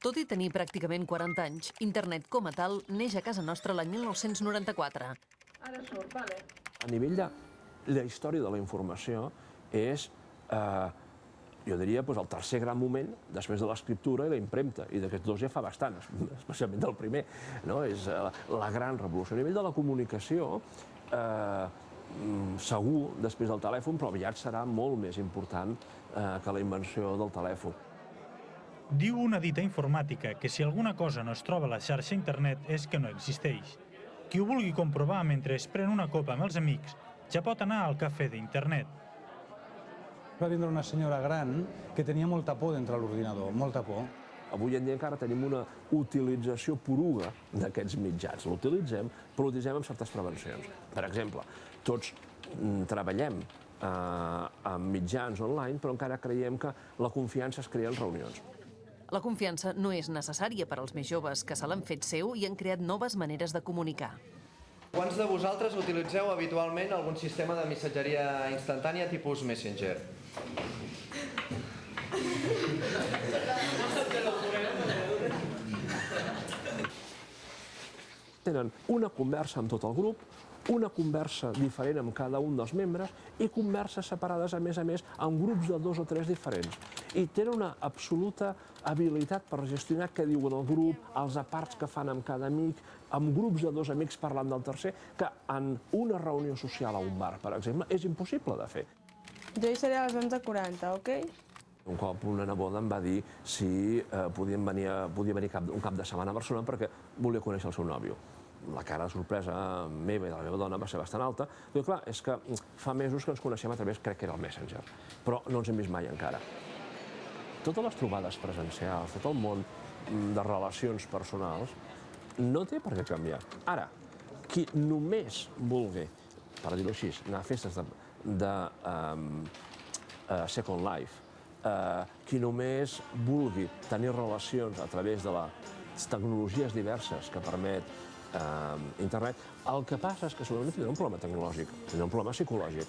Tot i tenir pràcticament 40 anys, internet com a tal neix a casa nostra l'any 1994. Ara surt, vale. A nivell de la història de la informació és, jo diria, el tercer gran moment després de l'escriptura i la impremta, i d'aquests dos ja fa bastant, especialment del primer. És la gran revolució. A nivell de la comunicació, segur, després del telèfon, però aviat serà molt més important que la invenció del telèfon. Diu una dita informàtica que si alguna cosa no es troba a la xarxa internet és que no existeix. Qui ho vulgui comprovar mentre es pren una copa amb els amics ja pot anar al cafè d'internet. Va vindre una senyora gran que tenia molta por d'entrar a l'ordinador, molta por. Avui en dia encara tenim una utilització poruga d'aquests mitjans. L'utilitzem, però l'utilitzem amb certes prevencions. Per exemple, tots treballem amb mitjans online, però encara creiem que la confiança es crea en reunions. La confiança no és necessària per als més joves, que se l'han fet seu i han creat noves maneres de comunicar. Quants de vosaltres utilitzeu habitualment algun sistema de missatgeria instantània tipus Messenger? Tenen una conversa amb tot el grup, una conversa diferent amb cada un dels membres i converses separades, a més, amb grups de 2 o 3 diferents. I tenen una absoluta habilitat per gestionar què diuen el grup, els aparts que fan amb cada amic, amb grups de 2 amics parlant del tercer, que en una reunió social a un bar, per exemple, és impossible de fer. Jo hi seré a les 11:40, ok? Un cop una neboda em va dir si podia venir un cap de setmana a Barcelona perquè volia conèixer el seu nòvio. La cara de sorpresa meva i de la meva dona va ser bastant alta. Però clar, és que fa mesos que ens coneixem a través, crec que era el Messenger, però no ens hem vist mai encara. Totes les trobades presencials, tot el món de relacions personals, no té per què canviar. Ara, qui només vulgui, per dir-ho així, anar a festes de Second Life, qui només vulgui tenir relacions a través de les tecnologies diverses que permet internet, el que passa és que segurament tindrà un problema tecnològic, tindrà un problema psicològic.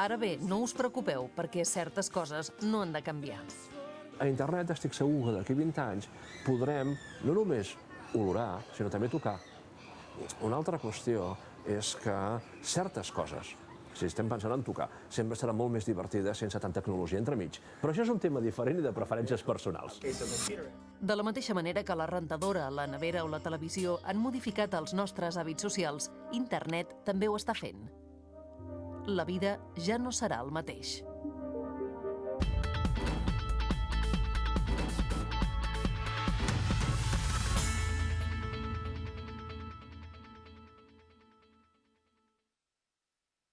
Ara bé, no us preocupeu, perquè certes coses no han de canviar. A internet estic segur que d'aquí 20 anys podrem no només olorar, sinó també tocar. Una altra qüestió és que certes coses, si estem pensant en tocar, sempre serà molt més divertida sense tanta tecnologia entremig. Però això és un tema diferent i de preferències personals. De la mateixa manera que la rentadora, la nevera o la televisió han modificat els nostres hàbits socials, internet també ho està fent. La vida ja no serà el mateix.